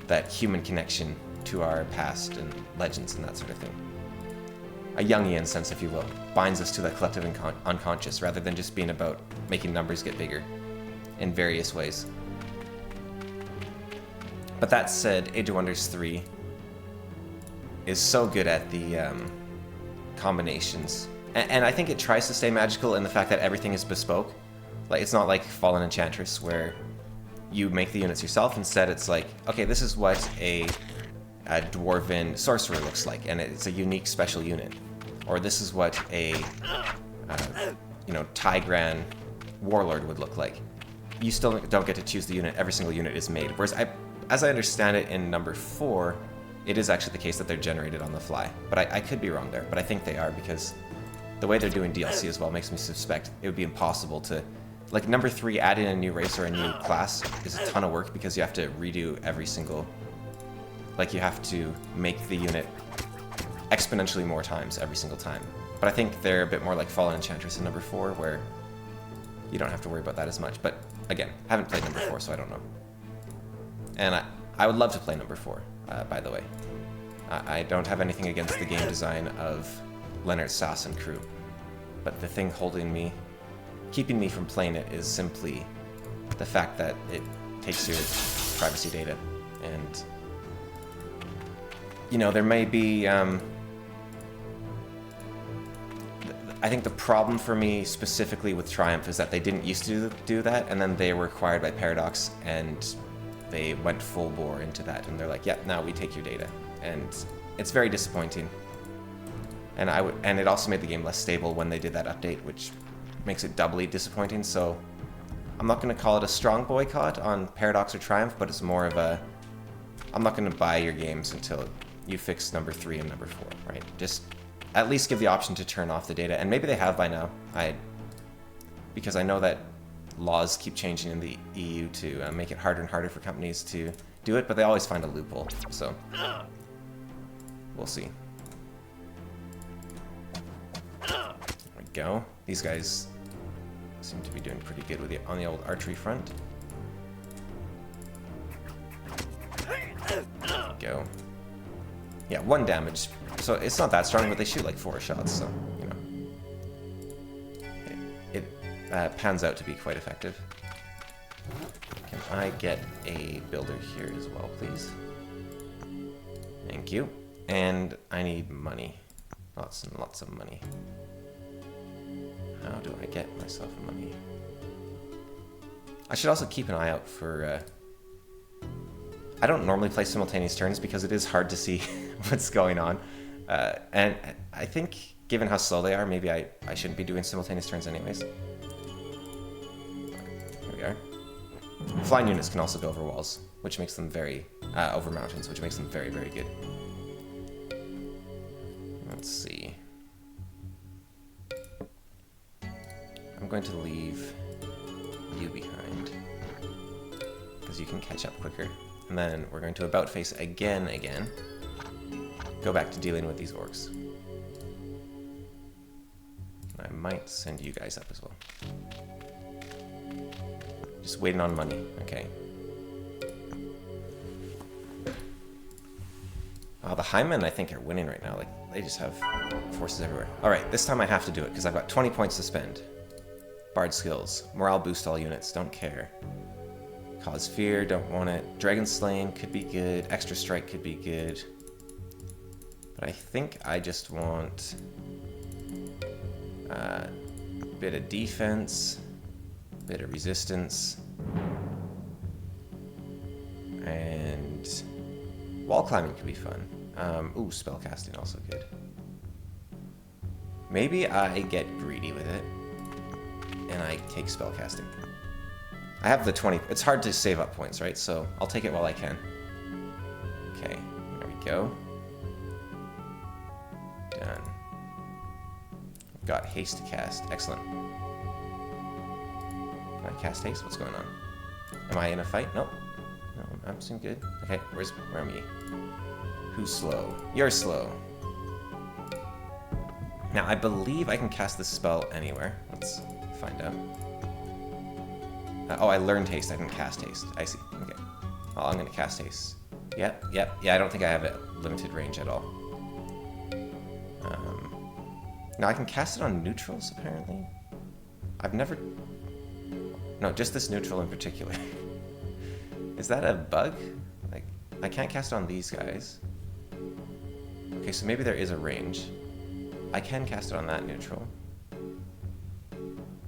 that human connection to our past and legends and that sort of thing. A Jungian sense, if you will, binds us to the collective unconscious, rather than just being about making numbers get bigger in various ways. But that said, Age of Wonders 3 is so good at the combinations. And I think it tries to stay magical in the fact that everything is bespoke. Like, it's not like Fallen Enchantress, where you make the units yourself. Instead, it's like, okay, this is what a dwarven sorcerer looks like, and it's a unique special unit. Or this is what a, you know, Tigran warlord would look like. You still don't get to choose the unit. Every single unit is made. Whereas, as I understand it, in number 4, it is actually the case that they're generated on the fly. But I could be wrong there, but I think they are, because the way they're doing DLC as well makes me suspect it would be impossible to... Like, number 3, adding a new race or a new class is a ton of work, because you have to redo every single... Like, you have to make the unit exponentially more times every single time. But I think they're a bit more like Fallen Enchantress in number 4, where you don't have to worry about that as much. But, again, haven't played number 4, so I don't know. And I would love to play number 4, by the way. I don't have anything against the game design of Leonard Sass and crew. But the thing keeping me from playing it is simply the fact that it takes your privacy data. And, you know, there may be... I think the problem for me specifically with Triumph is that they didn't used to do that, and then they were acquired by Paradox, and they went full bore into that, and they're like, yep, now we take your data. And it's very disappointing. And it also made the game less stable when they did that update, which makes it doubly disappointing. So I'm not going to call it a strong boycott on Paradox or Triumph, but it's more of a, I'm not going to buy your games until you fix number 3 and number 4, right? Just at least give the option to turn off the data, and maybe they have by now. Because I know that laws keep changing in the EU to make it harder and harder for companies to do it, but they always find a loophole, so we'll see. There we go. These guys seem to be doing pretty good with on the old archery front. There we go. Yeah, 1 damage. So it's not that strong, but they shoot like 4 shots, so, you know. It pans out to be quite effective. Can I get a builder here as well, please? Thank you. And I need money. Lots and lots of money. How do I get myself money? I should also keep an eye out for I don't normally play simultaneous turns because it is hard to see what's going on. And I think, given how slow they are, maybe I shouldn't be doing simultaneous turns anyways. Here we are. Flying units can also go over walls, which makes them very... over mountains, which makes them very, very good. Let's see. I'm going to leave you behind, because you can catch up quicker. And then we're going to about face again. Go back to dealing with these orcs. I might send you guys up as well. Just waiting on money. Okay. Oh, the Highmen, I think, are winning right now. Like, they just have forces everywhere. Alright, this time I have to do it, because I've got 20 points to spend. Bard skills. Morale boost all units. Don't care. Cause fear. Don't want it. Dragon slaying could be good. Extra strike could be good. But I think I just want a bit of defense, a bit of resistance, and wall climbing could be fun. Ooh, spell casting also good. Maybe I get greedy with it and I take spell casting. I have the 20. It's hard to save up points, right? So I'll take it while I can. Okay, there we go. Done. Got haste to cast. Excellent. Can I cast haste? What's going on? Am I in a fight? Nope. No, I'm doing good. Okay, where am I? Who's slow? You're slow. Now, I believe I can cast this spell anywhere. Let's find out. Oh, I learned haste. I didn't cast haste. I see. Okay. Well, I'm going to cast haste. Yep. Yeah, I don't think I have a limited range at all. Now, I can cast it on neutrals, apparently. I've never... No, just this neutral in particular. Is that a bug? Like, I can't cast it on these guys. Okay, so maybe there is a range. I can cast it on that neutral.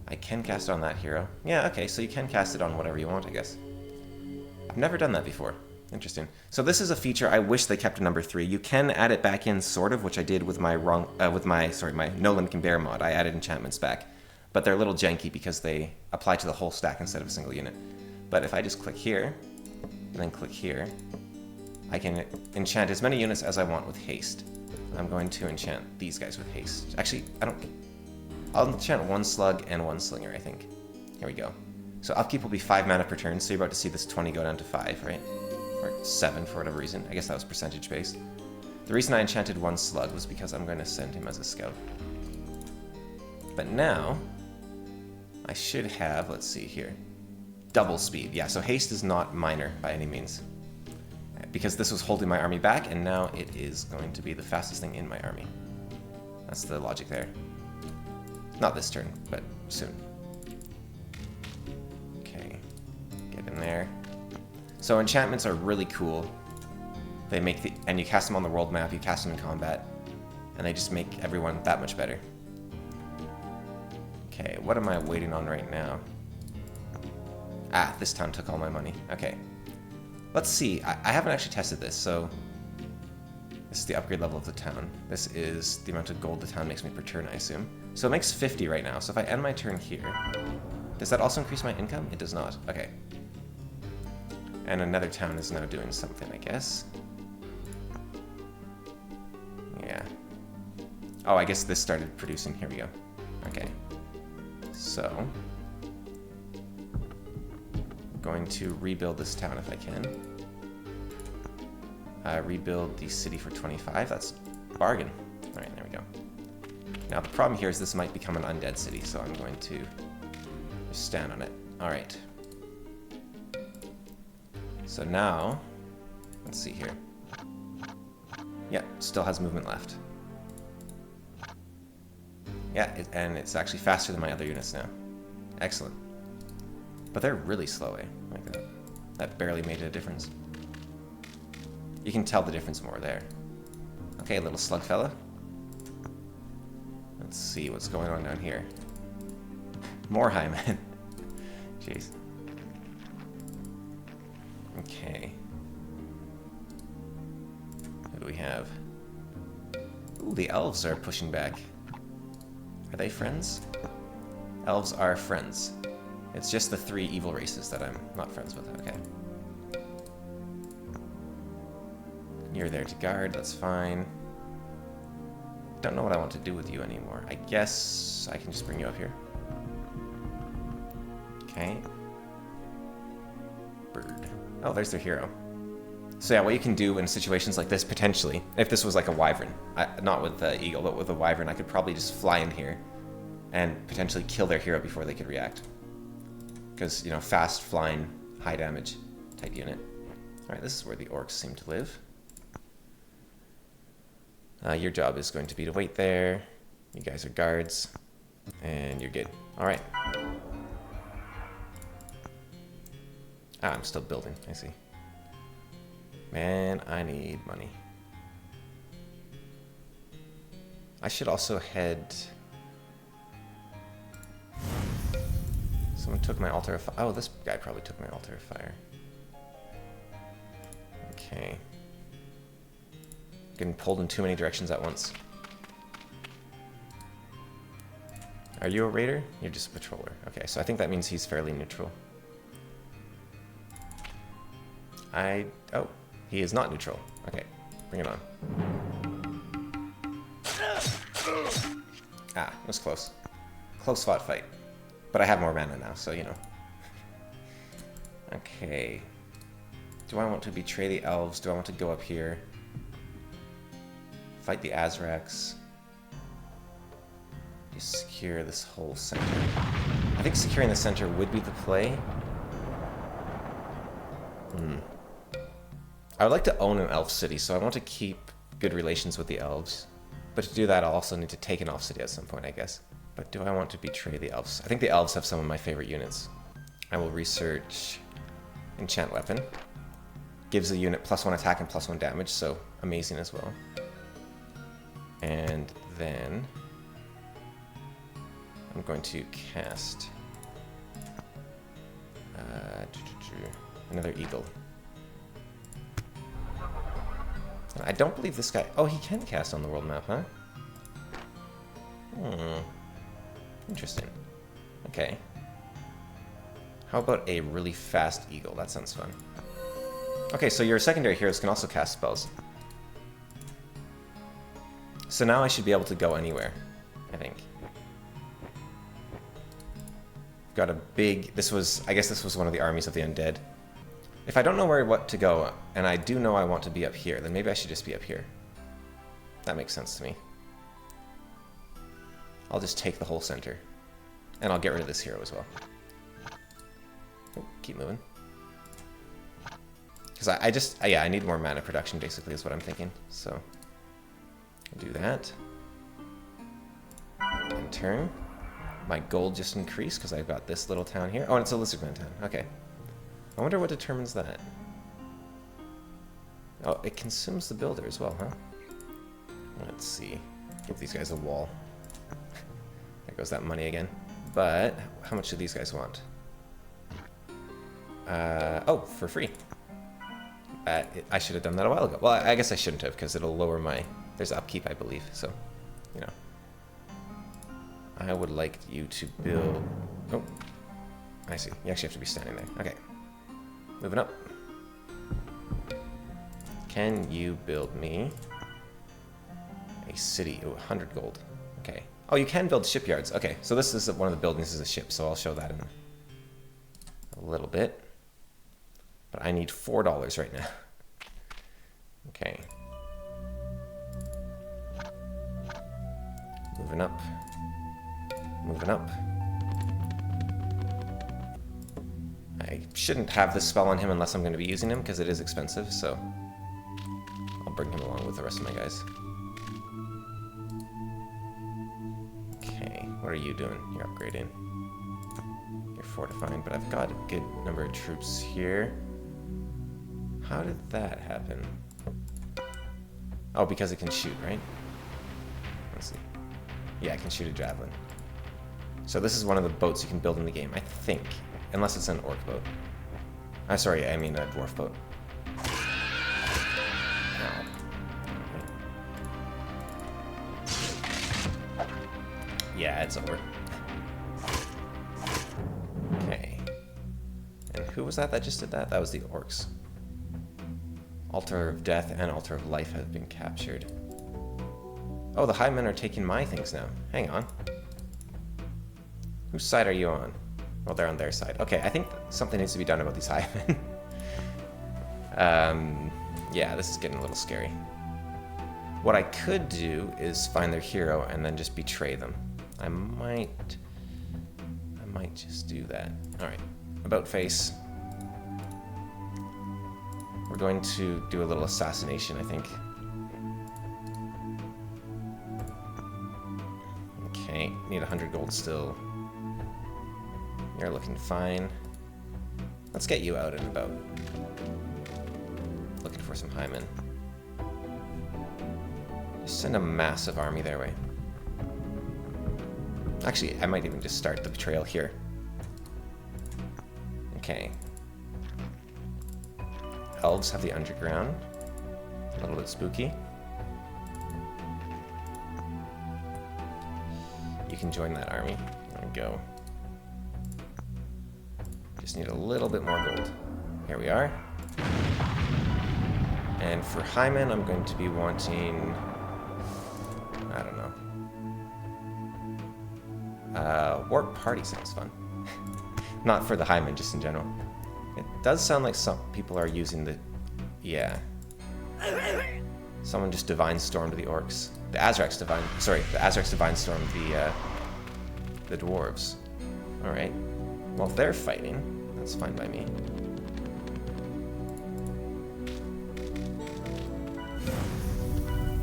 I can cast it on that hero. Yeah, okay, so you can cast it on whatever you want, I guess. I've never done that before. Interesting. So this is a feature I wish they kept in number 3. You can add it back in, sort of, which I did with my my Nolan Can Bear mod. I added enchantments back, but they're a little janky because they apply to the whole stack instead of a single unit. But if I just click here, and then click here, I can enchant as many units as I want with haste. I'm going to enchant these guys with haste. Actually, I'll enchant 1 slug and 1 slinger, I think. Here we go. So upkeep will be 5 mana per turn, so you're about to see this 20 go down to 5, right? Or 7 for whatever reason. I guess that was percentage based. The reason I enchanted 1 slug was because I'm going to send him as a scout. But now, I should have, let's see here, double speed. Yeah, so haste is not minor by any means. Because this was holding my army back, and now it is going to be the fastest thing in my army. That's the logic there. Not this turn, but soon. Okay, get in there. So enchantments are really cool. They make and you cast them on the world map, you cast them in combat, and they just make everyone that much better. Okay, what am I waiting on right now? Ah, this town took all my money. Okay. Let's see. I haven't actually tested this, so this is the upgrade level of the town. This is the amount of gold the town makes me per turn, I assume. So it makes 50 right now. So if I end my turn here, does that also increase my income? It does not. Okay. And another town is now doing something, I guess. Yeah. Oh, I guess this started producing. Here we go. Okay. So, I'm going to rebuild this town if I can. Rebuild the city for 25. That's a bargain. All right, there we go. Now, the problem here is this might become an undead city, so I'm going to just stand on it. All right. So now, let's see here. Yeah, still has movement left. Yeah, and it's actually faster than my other units now. Excellent. But they're really slow, eh? Like that. That barely made a difference. You can tell the difference more there. Okay, little slug fella. Let's see what's going on down here. More highmen. Jeez. Okay. we have? Ooh, the elves are pushing back. Are they friends? Elves are friends. It's just the 3 evil races that I'm not friends with. Okay. You're there to guard, that's fine. Don't know what I want to do with you anymore. I guess I can just bring you up here. Okay. Bird. Oh, there's their hero. So yeah, what you can do in situations like this, potentially, if this was like a wyvern, not with the eagle, but with a wyvern, I could probably just fly in here and potentially kill their hero before they could react. Because, you know, fast, flying, high damage type unit. Alright, this is where the orcs seem to live. Your job is going to be to wait there. You guys are guards. And you're good. Alright. Ah, I'm still building. I see. Man, I need money. I should also head... Someone took my altar of fire. Oh, this guy probably took my altar of fire. Okay. Getting pulled in too many directions at once. Are you a raider? You're just a patroller. Okay, so I think that means he's fairly neutral. Oh, he is not neutral. Okay, bring it on. Ah, it was close. Close fought fight. But I have more mana now, so you know. Okay. Do I want to betray the elves? Do I want to go up here? Fight the Azracs. Just secure this whole center. I think securing the center would be the play. I would like to own an elf city, so I want to keep good relations with the elves. But to do that, I'll also need to take an elf city at some point, I guess. But do I want to betray the elves? I think the elves have some of my favorite units. I will research enchant weapon. Gives the unit +1 attack and +1 damage, so amazing as well. And then I'm going to cast another eagle. I don't believe this guy... Oh, he can cast on the world map, huh? Interesting. Okay. How about a really fast eagle? That sounds fun. Okay, so your secondary heroes can also cast spells. So now I should be able to go anywhere, I think. Got a big... I guess this was one of the armies of the undead. If I don't know what to go, and I do know I want to be up here, then maybe I should just be up here. That makes sense to me. I'll just take the whole center. And I'll get rid of this hero as well. Oh, keep moving. Because I need more mana production, basically, is what I'm thinking. So, I'll do that. And turn. My gold just increased because I've got this little town here. Oh, and it's a lizardman town. Okay. I wonder what determines that. Oh, it consumes the builder as well, huh? Let's see. Give these guys a wall. There goes that money again. But, how much do these guys want? Oh, for free. I should have done that a while ago. Well, I guess I shouldn't have, because it'll lower my... There's upkeep, I believe, so, you know. I would like you to build... Oh, I see. You actually have to be standing there. Okay. Moving up. Can you build me a city? Oh, 100 gold. Okay. Oh, you can build shipyards. Okay, so this is one of the buildings is a ship, so I'll show that in a little bit. But I need $4 right now. Okay. Moving up. Moving up. I shouldn't have this spell on him unless I'm going to be using him, because it is expensive, so I'll bring him along with the rest of my guys. Okay, what are you doing? You're upgrading. You're fortifying, but I've got a good number of troops here. How did that happen? Oh, because it can shoot, right? Let's see. Yeah, it can shoot a javelin. So this is one of the boats you can build in the game, I think. Unless it's an orc boat. Sorry, I mean a dwarf boat. Ow. Yeah, it's over. Okay. And who was that just did that? That was the orcs. Altar of Death and Altar of Life have been captured. Oh, the High Men are taking my things now. Hang on. Whose side are you on? Well, they're on their side. Okay, I think something needs to be done about these High Men. Yeah, this is getting a little scary. What I could do is find their hero and then just betray them. I might just do that. Alright, about face. We're going to do a little assassination, I think. Okay, need 100 gold still. You're looking fine. Let's get you out and about. Looking for some High Men. Just send a massive army their way. Actually, I might even just start the betrayal here. Okay. Elves have the underground. A little bit spooky. You can join that army. There we go. Just need a little bit more gold. Here we are. And for High Men, I'm going to be wanting... I don't know. Warp Party sounds fun. Not for the High Men, just in general. It does sound like some people are using the... Yeah. Someone just Divine Stormed the Orcs. The Azracs Divine Stormed the Dwarves. Alright. Well, if they're fighting, that's fine by me.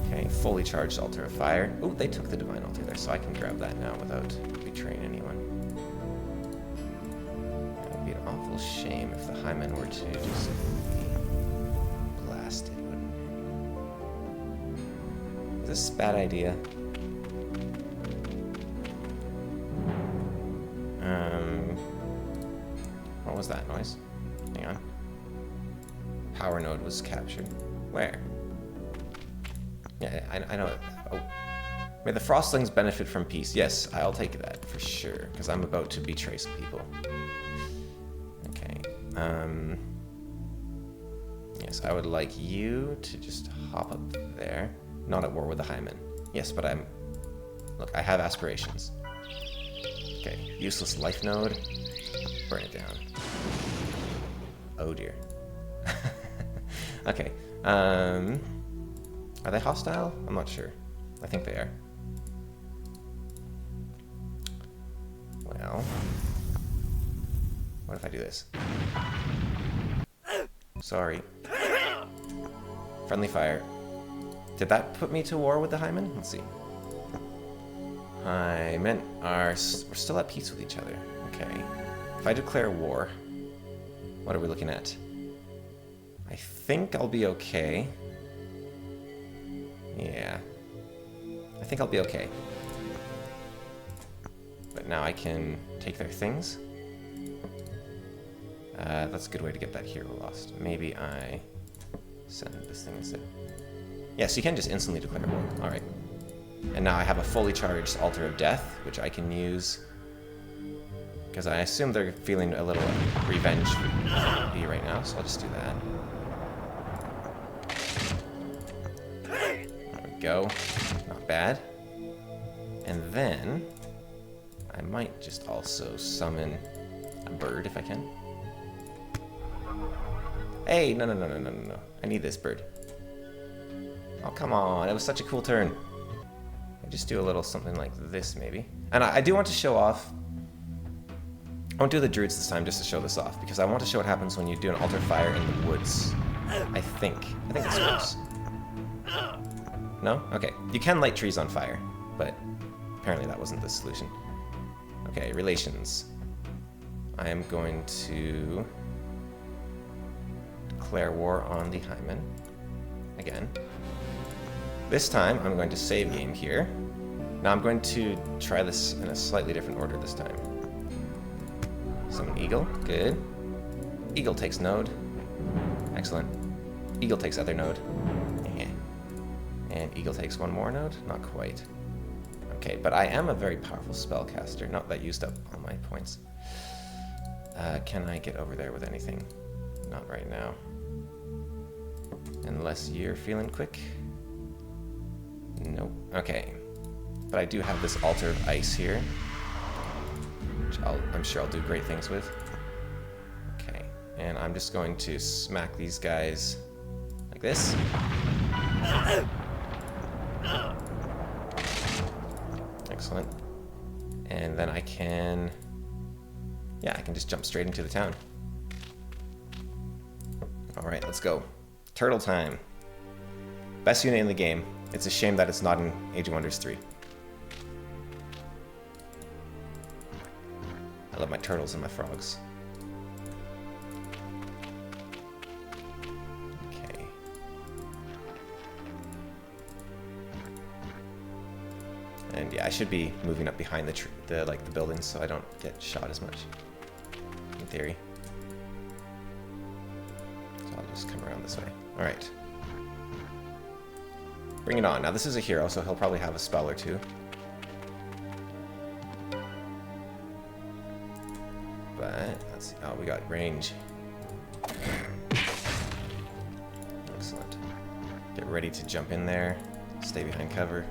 Okay, fully charged Altar of Fire. Oh, they took the Divine Altar there, so I can grab that now without betraying anyone. It would be an awful shame if the High Men were to just be blasted, wouldn't it? Is this a bad idea? What was that noise? Hang on. Power node was captured. Where? Yeah, I know it. Oh. May the Frostlings benefit from peace. Yes, I'll take that for sure, because I'm about to betray some people. Okay. Yes, I would like you to just hop up there. Not at war with the High Men. Yes, but I'm... Look, I have aspirations. Okay, useless life node. Burn it down. Oh dear. Okay. Are they hostile? I'm not sure. I think they are. Well, what if I do this? Sorry. Friendly fire. Did that put me to war with the High Men? Let's see. High Men are... We're still at peace with each other. Okay. If I declare war, what are we looking at? I think I'll be okay. Yeah. I think I'll be okay. But now I can take their things. That's a good way to get that hero lost. Maybe I send this thing instead. Yeah, so you can just instantly declare war. Alright. And now I have a fully charged Altar of Death, which I can use... Because I assume they're feeling a little revenge right now, so I'll just do that. There we go. Not bad. And then I might just also summon a bird if I can. Hey, no. I need this bird. Oh, come on. It was such a cool turn. I just do a little something like this, maybe. And I do want to show off... I won't do the druids this time just to show this off, because I want to show what happens when you do an altar fire in the woods. I think this works. No? Okay. You can light trees on fire, but apparently that wasn't the solution. Okay, relations. I am going to declare war on the High Men. Again. This time, I'm going to save game here. Now I'm going to try this in a slightly different order this time. Summon Eagle. Good. Eagle takes node. Excellent. Eagle takes other node. Yeah. And Eagle takes one more node? Not quite. Okay, but I am a very powerful spellcaster. No, that used up all my points. Can I get over there with anything? Not right now. Unless you're feeling quick. Nope. Okay. But I do have this altar of ice here, which I'm sure I'll do great things with. Okay. And I'm just going to smack these guys like this. Excellent. And then I can... yeah, I can just jump straight into the town. Alright, let's go. Turtle time. Best unit in the game. It's a shame that it's not in Age of Wonders 3. I love my turtles and my frogs. Okay. And yeah, I should be moving up behind the buildings so I don't get shot as much. In theory. So I'll just come around this way. Alright. Bring it on. Now this is a hero, so he'll probably have a spell or two. But, let's see. Oh, we got range. Excellent. Get ready to jump in there. Stay behind cover.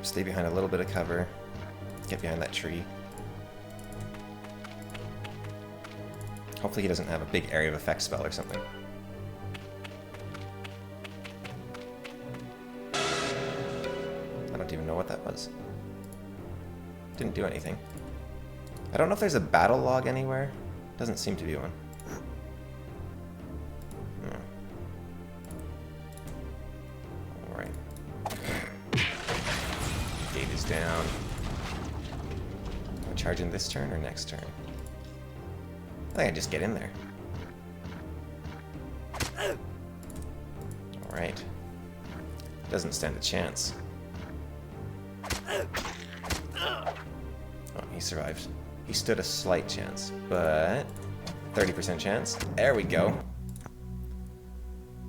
Stay behind a little bit of cover. Get behind that tree. Hopefully he doesn't have a big area of effect spell or something. I don't even know what that was. Didn't do anything. I don't know if there's a battle log anywhere. Doesn't seem to be one. Alright. Gate is down. Am I charging this turn or next turn? I think I just get in there. Alright. Doesn't stand a chance. Oh, he survived. He stood a slight chance, but 30% chance. There we go.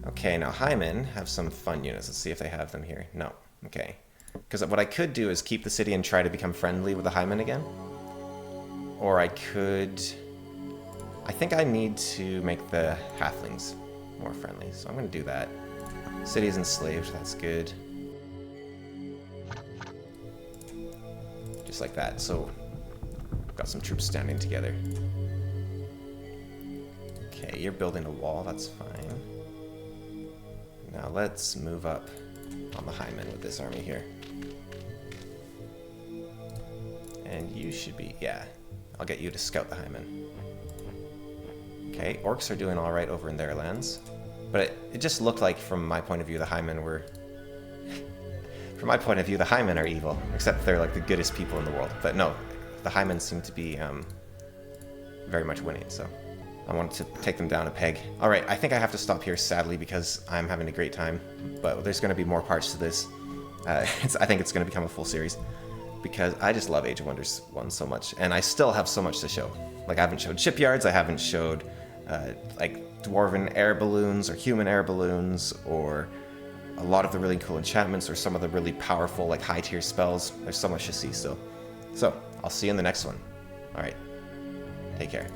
Okay, now Hymen have some fun units. Let's see if they have them here. No. Okay. Because what I could do is keep the city and try to become friendly with the Hymen again. Or I could... I think I need to make the halflings more friendly, so I'm going to do that. City is enslaved, that's good. Just like that, so got some troops standing together. Okay, you're building a wall, that's fine. Now let's move up on the Hymen with this army here. And you should be, yeah, I'll get you to scout the Hymen. Okay, orcs are doing alright over in their lands. But it just looked like, from my point of view, the Hymen were... from my point of view, the Hymen are evil. Except they're like the goodest people in the world. But no, the Hymen seem to be very much winning, so I wanted to take them down a peg. Alright, I think I have to stop here, sadly, because I'm having a great time. But there's going to be more parts to this. I think it's going to become a full series. Because I just love Age of Wonders 1 so much. And I still have so much to show. Like, I haven't showed shipyards, I haven't showed... like dwarven air balloons or human air balloons, or a lot of the really cool enchantments, or some of the really powerful like high tier spells. There's so much to see still. So I'll see you in the next one. Alright, take care.